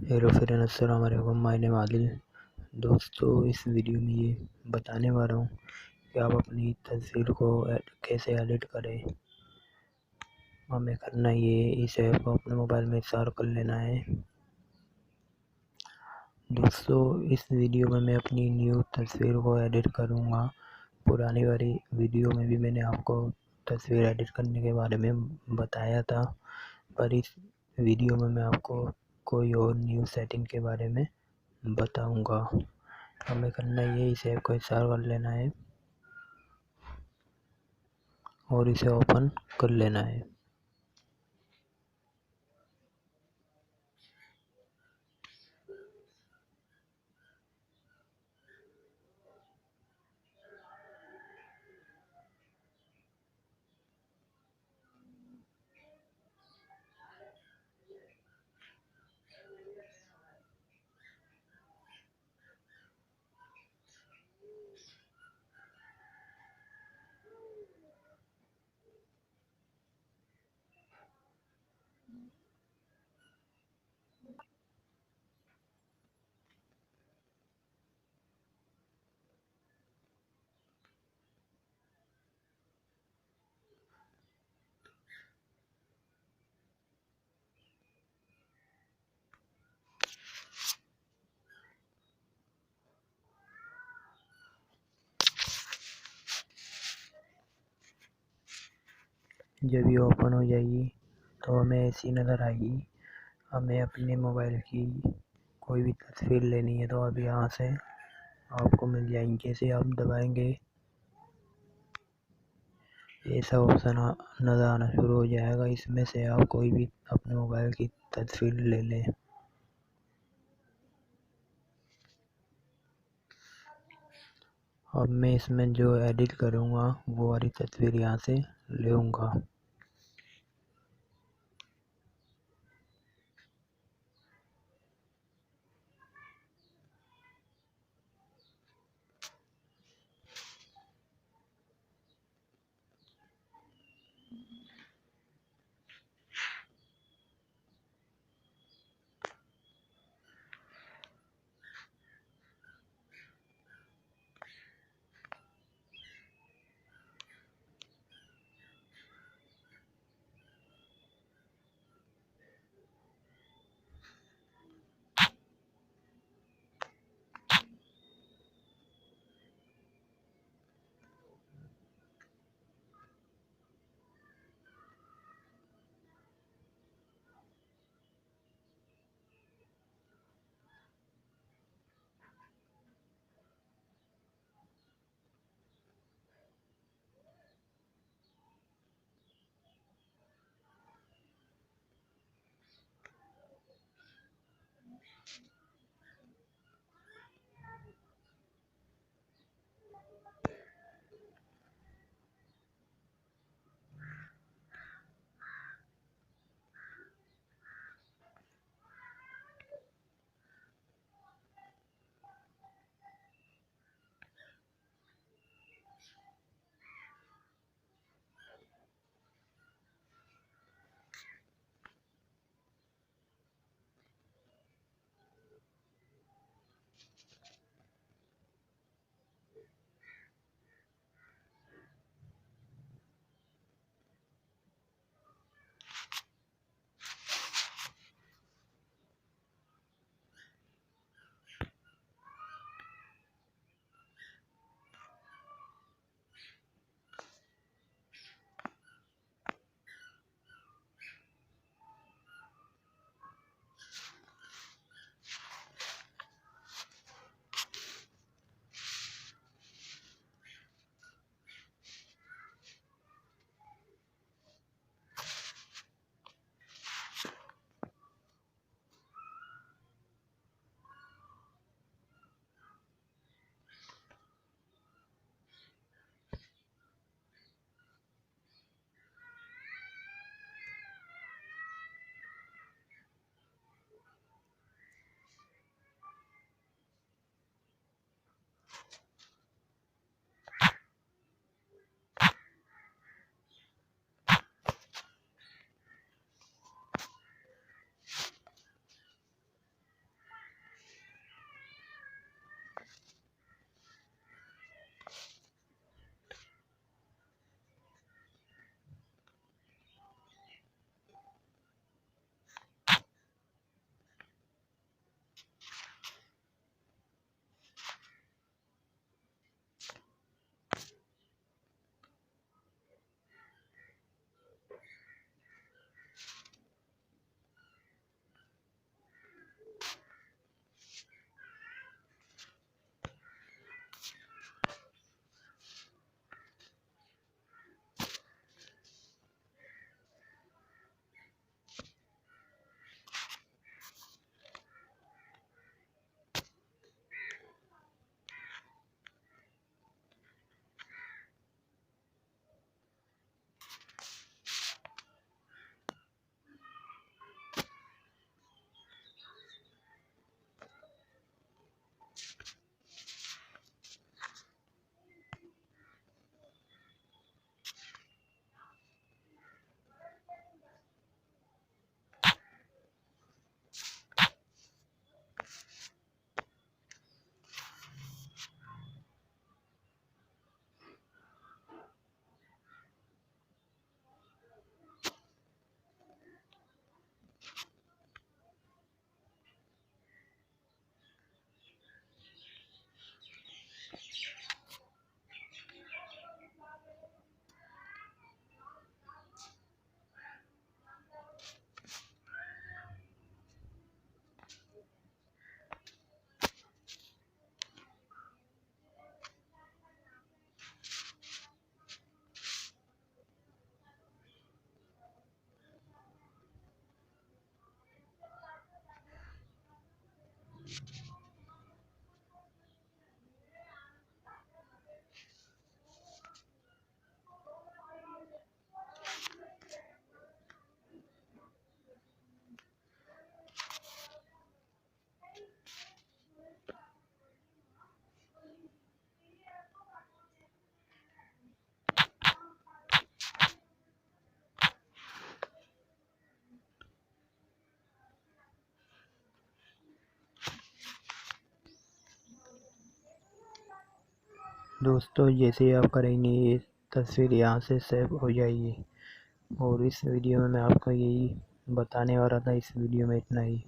Hello friends, अस्सलाम वालेकुम। My name Adil. दोस्तों, इस वीडियो में ये बताने वाला हूँ कि आप अपनी तस्वीर को कैसे एडिट करें। हमें करना ये इस ऐप को अपने मोबाइल में इंस्टॉल कर लेना है। दोस्तों, इस वीडियो में मैं अपनी न्यू तस्वीर को एडिट करूँगा। पुरानी वाली वीडियो में भी मैंने आपको तस्वीर एडिट करने के बारे में बताया था, पर इस वीडियो में मैं आपको कोई और न्यू सेटिंग के बारे में बताऊंगा। हमें करना ये इस ऐप को इंस्टॉल कर लेना है और इसे ओपन कर लेना है। जब ये ओपन हो जाएगी तो हमें ऐसी नज़र आएगी। हमें अपने मोबाइल की कोई भी तस्वीर लेनी है तो अब यहाँ से आपको मिल जाएंगे। जैसे आप दबाएंगे ऐसा ऑप्शन नज़र आना शुरू हो जाएगा। इसमें से आप कोई भी अपने मोबाइल की तस्वीर ले लें। अब मैं इसमें जो एडिट करूँगा वो वाली तस्वीर यहाँ से लूँगा। दोस्तों जैसे ही आप करेंगे ये तस्वीर यहाँ से सेव हो जाएगी। और इस वीडियो में मैं आपको यही बताने वाला था। इस वीडियो में इतना ही।